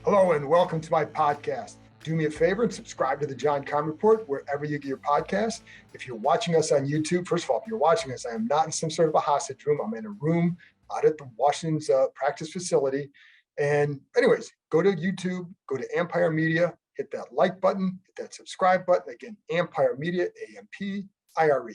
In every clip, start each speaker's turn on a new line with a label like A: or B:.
A: Hello and welcome to my podcast. Do me a favor and subscribe to the John Keim Report wherever you get your podcast. If you're watching us on YouTube, first of all, if you're watching us, I am not in some sort of a hostage room. I'm in a room out at the Washington's practice facility. And anyways, go to YouTube, go to Empire Media, hit that like button, hit that subscribe button. Again, Empire Media, AMPIRE.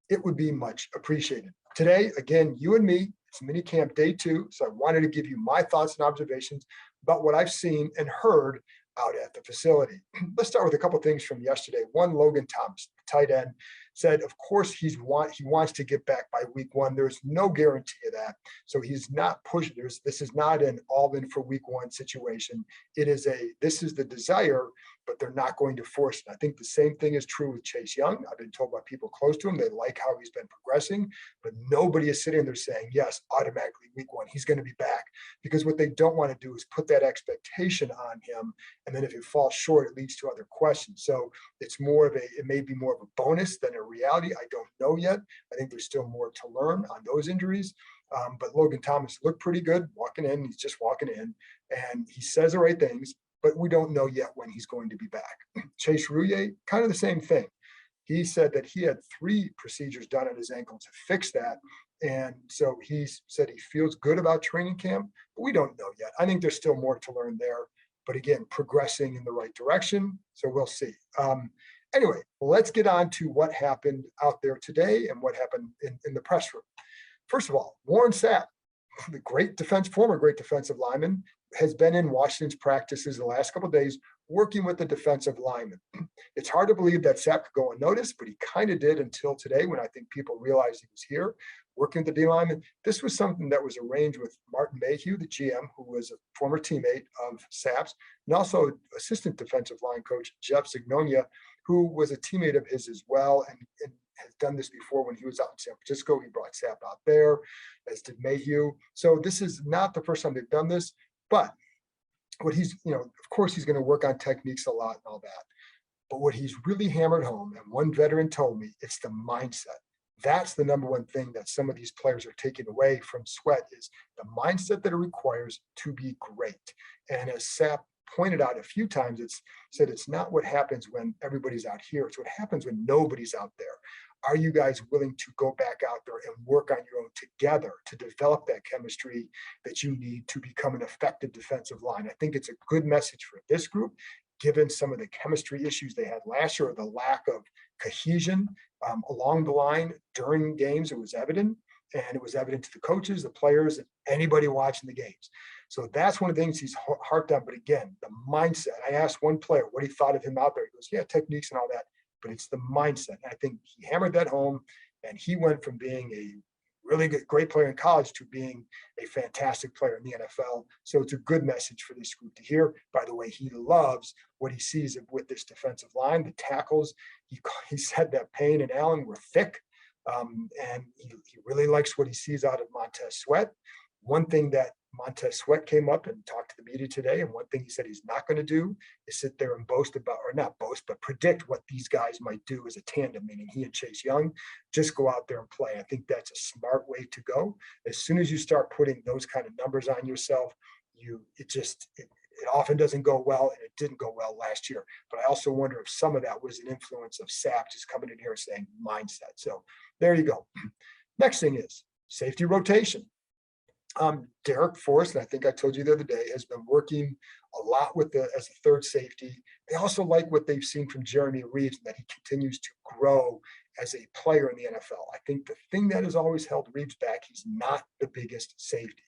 A: It would be much appreciated. Today, again, you and me, it's Minicamp Day 2. So I wanted to give you my thoughts and observations about what I've seen and heard out at the facility. Let's start with a couple of things from yesterday. One, Logan Thomas, tight end, said, of course, he wants to get back by week 1. There's no guarantee of that. So he's not pushing. This is not an all in for week 1 situation. This is the desire, but they're not going to force it. I think the same thing is true with Chase Young. I've been told by people close to him, they like how he's been progressing, but nobody is sitting there saying, yes, automatically week 1, he's going to be back. Because what they don't want to do is put that expectation on him. And then if it falls short, it leads to other questions. So it may be more of a bonus than a reality. I don't know yet. I think there's still more to learn on those injuries. But Logan Thomas looked pretty good walking in. He's just walking in and he says the right things, but we don't know yet when he's going to be back. Chase Rouillet, kind of the same thing. He said that he had 3 procedures done on his ankle to fix that. And so he said he feels good about training camp, but we don't know yet. I think there's still more to learn there. But again, progressing in the right direction. So we'll see. Anyway, let's get on to what happened out there today and what happened in the press room. First of all, Warren Sapp, the former great defensive lineman, has been in Washington's practices the last couple of days working with the defensive lineman. It's hard to believe that Sapp could go unnoticed, but he kind of did until today when I think people realized he was here working with the D lineman. This was something that was arranged with Martin Mayhew, the GM, who was a former teammate of Sapp's, and also assistant defensive line coach Jeff Signonia, who was a teammate of his as well and has done this before when he was out in San Francisco. He brought Sapp out there, as did Mayhew. So this is not the first time they've done this, but what of course, he's going to work on techniques a lot and all that. But what he's really hammered home, and one veteran told me, it's the mindset. That's the number one thing that some of these players are taking away from Sweat is the mindset that it requires to be great. And as Sapp pointed out a few times, it's not what happens when everybody's out here. It's what happens when nobody's out there. Are you guys willing to go back out there and work on your own together to develop that chemistry that you need to become an effective defensive line? I think it's a good message for this group, given some of the chemistry issues they had last year, or the lack of cohesion along the line during games. It was evident, and it was evident to the coaches, the players, and anybody watching the games. So that's one of the things he's harped on. But again, the mindset. I asked one player what he thought of him out there. He goes, yeah, techniques and all that, but it's the mindset. And I think he hammered that home, and he went from being a really great player in college to being a fantastic player in the NFL. So it's a good message for this group to hear. By the way, he loves what he sees with this defensive line, the tackles. He said that Payne and Allen were thick, and he really likes what he sees out of Montez Sweat. One thing that Montez Sweat came up and talked to the media today, and one thing he said he's not going to do is sit there and boast about, or not boast, but predict what these guys might do as a tandem, meaning he and Chase Young. Just go out there and play. I think that's a smart way to go. As soon as you start putting those kind of numbers on yourself, it often doesn't go well, and it didn't go well last year. But I also wonder if some of that was an influence of Sapp just coming in here saying mindset. So there you go. Next thing is safety rotation. Derek Forrest, and I think I told you the other day, has been working a lot as a third safety. They also like what they've seen from Jeremy Reeves, and that he continues to grow as a player in the NFL. I think the thing that has always held Reeves back, he's not the biggest safety.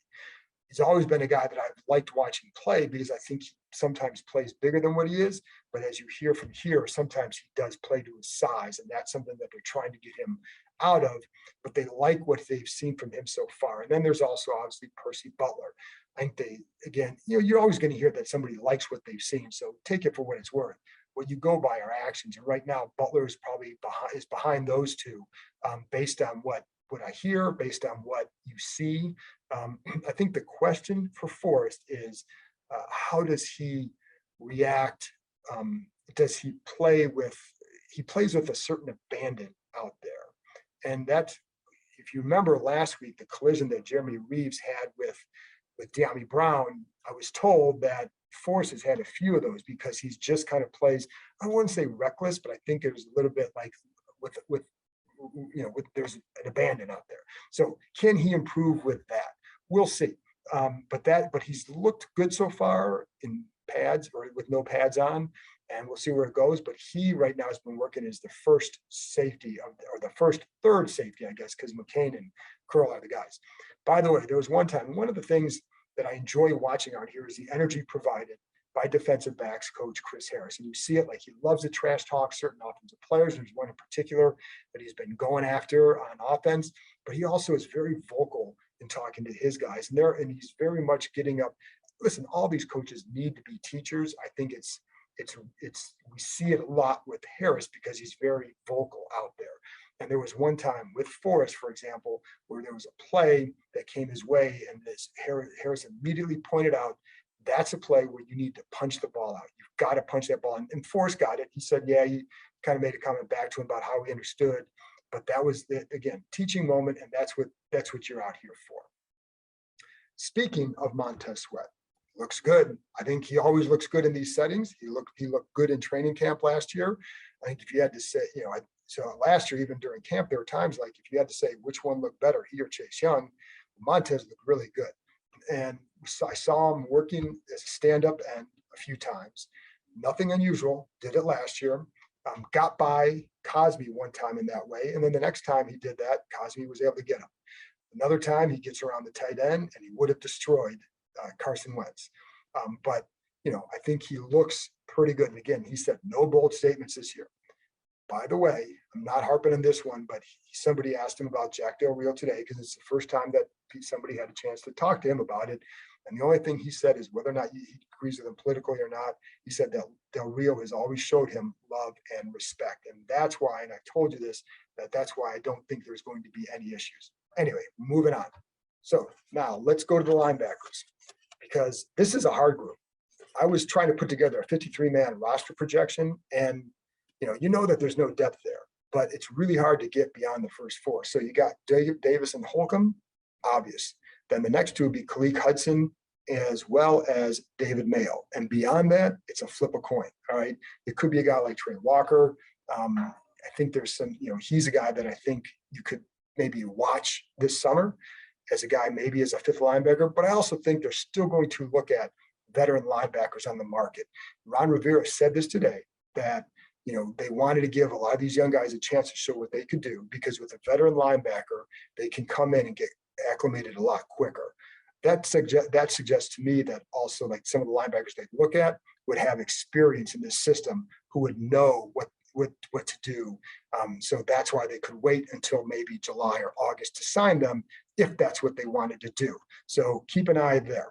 A: He's always been a guy that I've liked watching play because I think he sometimes plays bigger than what he is. But as you hear from here, sometimes he does play to his size, and that's something that they're trying to get him out of. But they like what they've seen from him so far. And then there's also obviously Percy Butler. I think you're always going to hear that somebody likes what they've seen. So take it for what it's worth. What you go by are actions. And right now, Butler is probably behind those two, based on what I hear, based on what you see. I think the question for Forrest is, how does he react? Does he plays with a certain abandon out there? And that's, if you remember last week, the collision that Jeremy Reeves had with De'Ami Brown, I was told that Forrest has had a few of those because he's just kind of plays, I wouldn't say reckless, but I think it was a little bit like with there's an abandon out there. So can he improve with that? We'll see. But he's looked good so far in pads or with no pads on, and we'll see where it goes. But he right now has been working as the first safety or the first third safety, I guess, because McCain and Curl are the guys. By the way, there was one time, one of the things that I enjoy watching out here is the energy provided by defensive backs coach Chris Harris. And you see it, like he loves to trash talk certain offensive players. There's one in particular that he's been going after on offense, but he also is very vocal in talking to his guys. And he's very much getting up. Listen, all these coaches need to be teachers. I think we see it a lot with Harris because he's very vocal out there. And there was one time with Forrest, for example, where there was a play that came his way, and this Harris immediately pointed out, that's a play where you need to punch the ball out. You've got to punch that ball. And Forrest got it. He said, yeah, he kind of made a comment back to him about how he understood. But that was, again, teaching moment, and that's what you're out here for. Speaking of Montez Sweat, looks good. I think he always looks good in these settings. He looked good in training camp last year. I think if you had to say, so last year, even during camp, there were times like if you had to say which one looked better, he or Chase Young, Montez looked really good. And I saw him working as a stand-up end a few times. Nothing unusual. Did it last year. Got by Cosby one time in that way. And then the next time he did that, Cosby was able to get him. Another time he gets around the tight end and he would have destroyed Carson Wentz. But I think he looks pretty good. And again, he said no bold statements this year. By the way, I'm not harping on this one, but somebody asked him about Jack Del Rio today because it's the first time that somebody had a chance to talk to him about it. And the only thing he said is whether or not he agrees with him politically or not, he said that Del Rio has always showed him love and respect. And that's why, and I told you this, that's why I don't think there's going to be any issues. Anyway, moving on. So now let's go to the linebackers because this is a hard group. I was trying to put together a 53-man roster projection, and you know that there's no depth there, but it's really hard to get beyond the first four. So you got Davis and Holcomb, obvious. Then the next two would be Khaleke Hudson as well as David Mayo. And beyond that, it's a flip a coin, all right? It could be a guy like Trey Walker. I think there's some, he's a guy that I think you could maybe watch this summer as a guy, maybe as a fifth linebacker, but I also think they're still going to look at veteran linebackers on the market. Ron Rivera said this today, that they wanted to give a lot of these young guys a chance to show what they could do because with a veteran linebacker, they can come in and get acclimated a lot quicker. That suggests to me that also like some of the linebackers they look at would have experience in this system who would know what to do. So that's why they could wait until maybe July or August to sign them if that's what they wanted to do. So keep an eye there.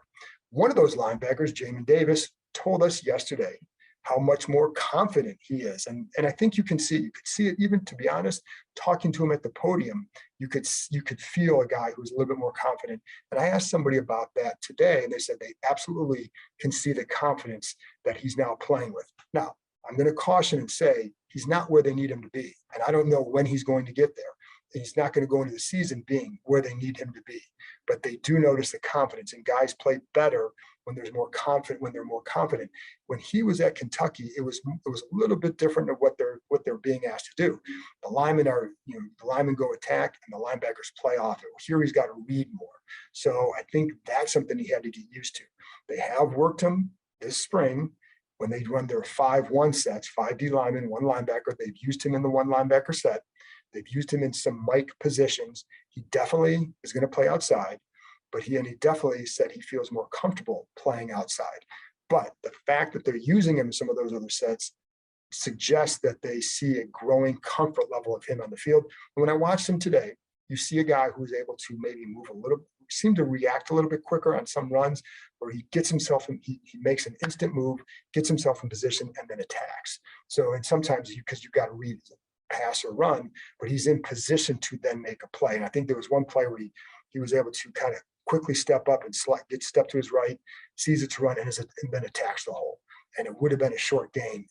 A: One of those linebackers, Jamin Davis, told us yesterday how much more confident he is. And I think you could see it, even to be honest, talking to him at the podium, you could feel a guy who's a little bit more confident. And I asked somebody about that today, and they said they absolutely can see the confidence that he's now playing with. Now, I'm going to caution and say he's not where they need him to be. And I don't know when he's going to get there. He's not going to go into the season being where they need him to be. But they do notice the confidence, and guys play better when they're more confident. When he was at Kentucky, it was a little bit different of what they're being asked to do. The linemen go attack and the linebackers play off it. Here he's got to read more. So I think that's something he had to get used to. They have worked him this spring when they run their 5-1 sets, 5 D linemen, 1 linebacker. They've used him in the 1 linebacker set. They've used him in some Mike positions. He definitely is going to play outside, but he definitely said he feels more comfortable playing outside. But the fact that they're using him in some of those other sets suggests that they see a growing comfort level of him on the field. And when I watched him today, you see a guy who's able to maybe seem to react a little bit quicker on some runs where he gets himself in, he makes an instant move, gets himself in position, and then attacks. So, and sometimes because you've got to read pass or run, but he's in position to then make a play. And I think there was one play where he was able to kind of quickly step up and get step to his right, sees it to run, and then attacks the hole. And it would have been a short gain,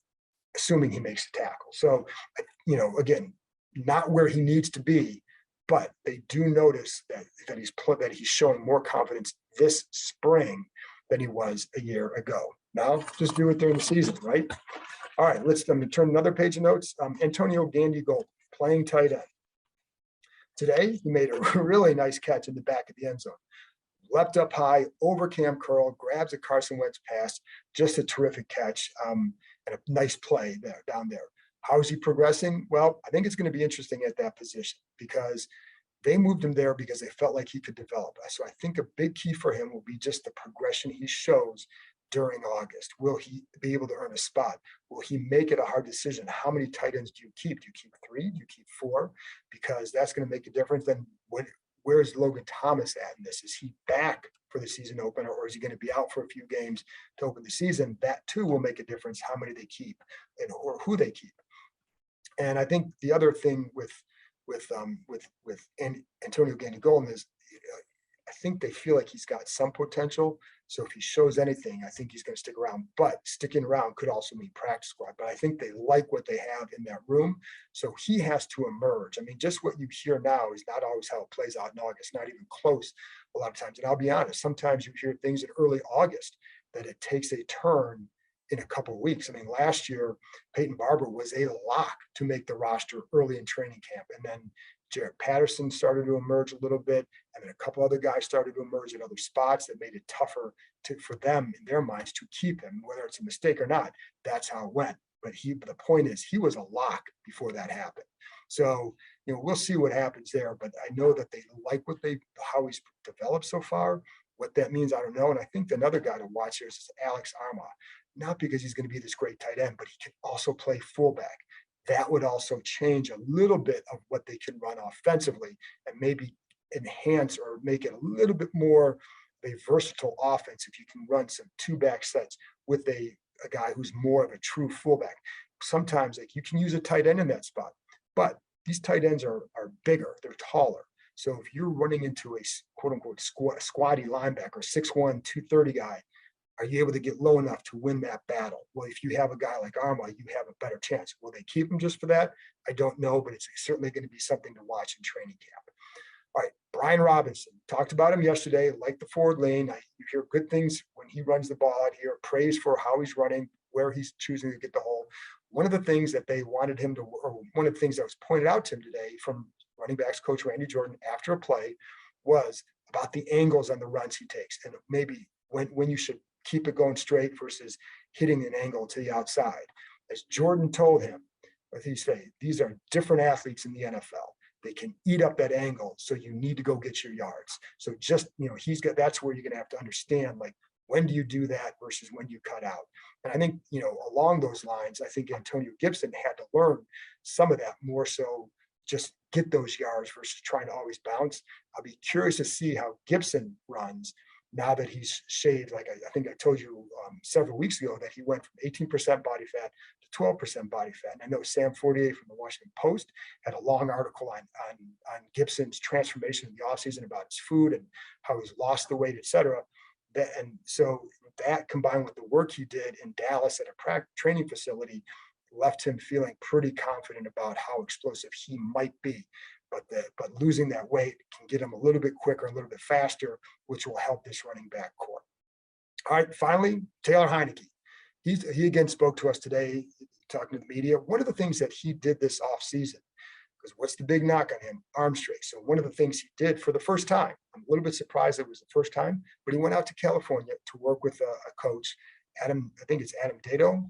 A: assuming he makes the tackle. So, again, not where he needs to be, but they do notice that he's showing more confidence this spring than he was a year ago. No, just do it during the season, right? All right, I'm going to turn another page of notes. Antonio Gandy-Golden, playing tight end. Today, he made a really nice catch in the back of the end zone. Leapt up high, over Cam Curl, grabs a Carson Wentz pass. Just a terrific catch and a nice play there down there. How is he progressing? Well, I think it's going to be interesting at that position because they moved him there because they felt like he could develop. So I think a big key for him will be just the progression he shows during August. Will he be able to earn a spot? Will he make it a hard decision? How many tight ends do you keep? Do you keep 3? Do you keep 4? Because that's going to make a difference. Then where's Logan Thomas at in this? Is he back for the season opener, or is he going to be out for a few games to open the season? That too will make a difference, how many they keep and or who they keep. And I think the other thing with Antonio Gandy-Golden is I think they feel like he's got some potential. So if he shows anything, I think he's going to stick around. But sticking around could also mean practice squad. But I think they like what they have in that room. So he has to emerge. I mean, just what you hear now is not always how it plays out in August, not even close a lot of times. And I'll be honest, sometimes you hear things in early August that it takes a turn in a couple of weeks. I mean, last year, Peyton Barber was a lock to make the roster early in training camp. And then Jarrett Patterson started to emerge a little bit, and then a couple other guys started to emerge in other spots that made it tougher for them in their minds to keep him, whether it's a mistake or not. That's how it went. But the point is, he was a lock before that happened. So, we'll see what happens there. But I know that they like how he's developed so far. What that means, I don't know. And I think another guy to watch here is Alex Armah, not because he's going to be this great tight end, but he can also play fullback. That would also change a little bit of what they can run offensively and maybe enhance or make it a little bit more of a versatile offense if you can run some 2-back sets with a guy who's more of a true fullback. Sometimes you can use a tight end in that spot, but these tight ends are bigger, they're taller. So if you're running into a quote unquote squatty linebacker, 6'1", 230 guy, are you able to get low enough to win that battle? Well, if you have a guy like Armah, you have a better chance. Will they keep him just for that? I don't know, but it's certainly going to be something to watch in training camp. All right, Brian Robinson, talked about him yesterday, like the forward lane. You hear good things when he runs the ball out here, praise for how he's running, where he's choosing to get the hole. One of the things that they wanted him to, or one of the things that was pointed out to him today from running backs coach Randy Jordan after a play was about the angles on the runs he takes and maybe when you should keep it going straight versus hitting an angle to the outside. As Jordan told him, what he said, these are different athletes in the NFL. They can eat up that angle, so you need to go get your yards. So just, that's where you're going to have to understand, like, when do you do that versus when you cut out? And I think, along those lines, I think Antonio Gibson had to learn some of that more so just get those yards versus trying to always bounce. I'll be curious to see how Gibson runs now that he's shaved. Like I think I told you several weeks ago that he went from 18% body fat to 12% body fat. And I know Sam Fortier from the Washington Post had a long article on Gibson's transformation in the offseason about his food and how he's lost the weight, et cetera. And so that combined with the work he did in Dallas at a training facility left him feeling pretty confident about how explosive he might be. But losing that weight can get him a little bit quicker, a little bit faster, which will help this running back core. All right, finally, Taylor Heinicke. He again spoke to us today, talking to the media. One of the things that he did this offseason, because what's the big knock on him? Arm strength. So one of the things he did for the first time, I'm a little bit surprised it was the first time, but he went out to California to work with a coach, Adam, I think it's Adam Dato,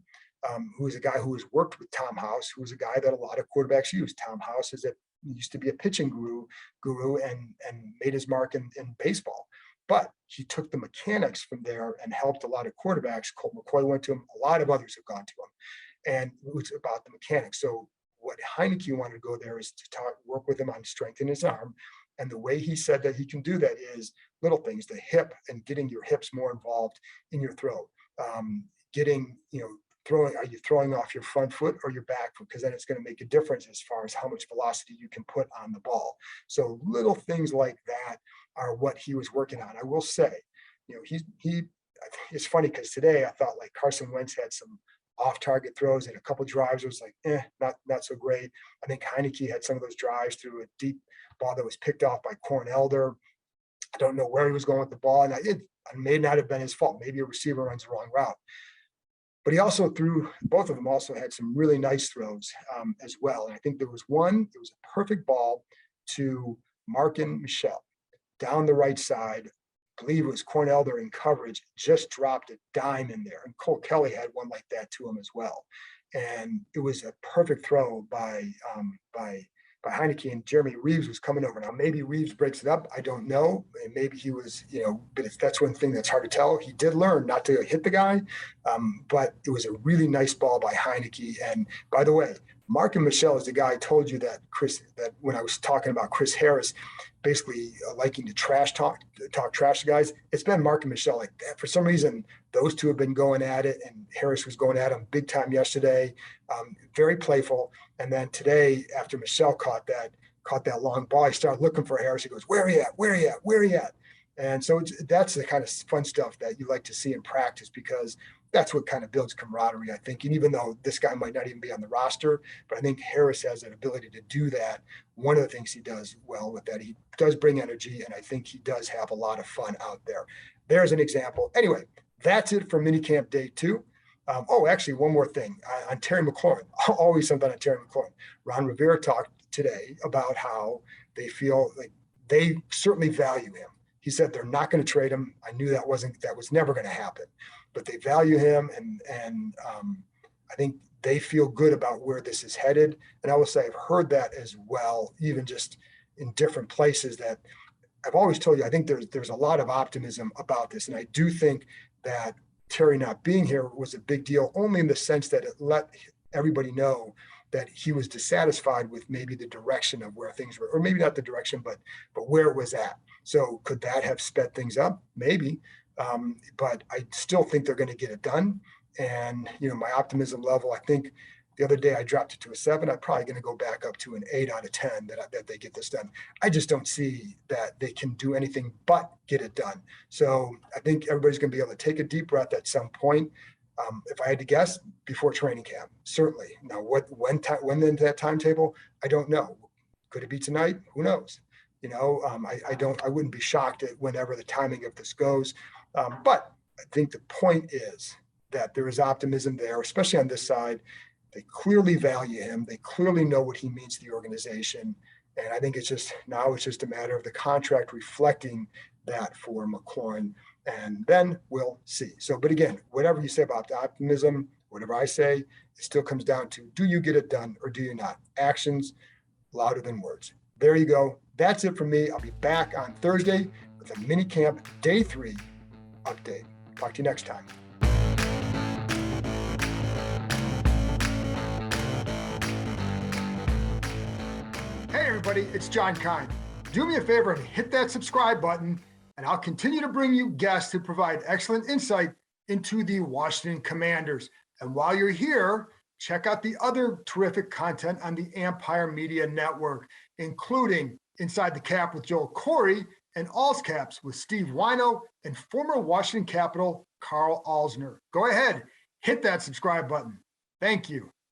A: who is a guy who has worked with Tom House, who is a guy that a lot of quarterbacks use. Tom House used to be a pitching guru and made his mark in baseball. But he took the mechanics from there and helped a lot of quarterbacks. Colt McCoy went to him. A lot of others have gone to him. And it was about the mechanics. So what Heinicke wanted to go there is to work with him on strengthening his arm. And the way he said that he can do that is little things, the hip and getting your hips more involved in your throw. Are you throwing off your front foot or your back foot? Because then it's going to make a difference as far as how much velocity you can put on the ball. So little things like that are what he was working on. I will say, it's funny because today I thought like Carson Wentz had some off-target throws and a couple drives. It was like, not so great. I think Heinicke had some of those drives through a deep ball that was picked off by Corn Elder. I don't know where he was going with the ball, and it may not have been his fault. Maybe a receiver runs the wrong route. But he also threw, both of them also had some really nice throws as well. And I think there was one, it was a perfect ball to Markin Michel down the right side. I believe it was Cornelder in coverage, just dropped a dime in there. And Cole Kelly had one like that to him as well. And it was a perfect throw by Heinicke, and Jeremy Reeves was coming over. Now, maybe Reeves breaks it up. I don't know. And maybe he was, but that's one thing that's hard to tell. He did learn not to hit the guy, but it was a really nice ball by Heinicke. And by the way, Markin Michel is the guy I told you that when I was talking about Chris Harris, basically liking to talk trash to guys. It's been Markin Michel like that. For some reason, those two have been going at it, and Harris was going at him big time yesterday. Very playful. And then today, after Michel caught that long ball, I started looking for Harris. He goes, "Where are you at? Where are you at? Where are you at?" And so that's the kind of fun stuff that you like to see in practice, because that's what kind of builds camaraderie, I think. And even though this guy might not even be on the roster, but I think Harris has an ability to do that. One of the things he does well with that, he does bring energy, and I think he does have a lot of fun out there. There's an example. Anyway, that's it for minicamp day 2. Actually, one more thing on Terry McLaurin. Always something on Terry McLaurin. Ron Rivera talked today about how they feel like they certainly value him. He said they're not going to trade him. I knew that was never going to happen, but they value him, and I think they feel good about where this is headed. And I will say I've heard that as well, even just in different places. That I've always told you, I think there's a lot of optimism about this, and I do think that Terry not being here was a big deal, only in the sense that it let everybody know that he was dissatisfied with maybe the direction of where things were, or maybe not the direction, but where it was at. So could that have sped things up? Maybe. But I still think they're going to get it done. And, my optimism level, I think the other day I dropped it to a 7. I'm probably going to go back up to an 8 out of 10 that they get this done. I just don't see that they can do anything but get it done. So I think everybody's going to be able to take a deep breath at some point. If I had to guess, before training camp, certainly. Now, when into that timetable, I don't know. Could it be tonight? Who knows? I wouldn't be shocked at whenever the timing of this goes. But I think the point is that there is optimism there, especially on this side. They clearly value him. They clearly know what he means to the organization. And I think it's just a matter of the contract reflecting that for McLaurin. And then we'll see. So, but again, whatever you say about the optimism, whatever I say, it still comes down to, do you get it done or do you not? Actions louder than words. There you go. That's it for me. I'll be back on Thursday with a minicamp day 3 update. Talk to you next time. Hey everybody, it's John Keim. Do me a favor and hit that subscribe button, and I'll continue to bring you guests who provide excellent insight into the Washington Commanders. And while you're here, check out the other terrific content on the Empire Media Network, including Inside the Cap with Joel Corey and All's Caps with Steve Wino and former Washington Capital Carl Alsner. Go ahead, hit that subscribe button. Thank you.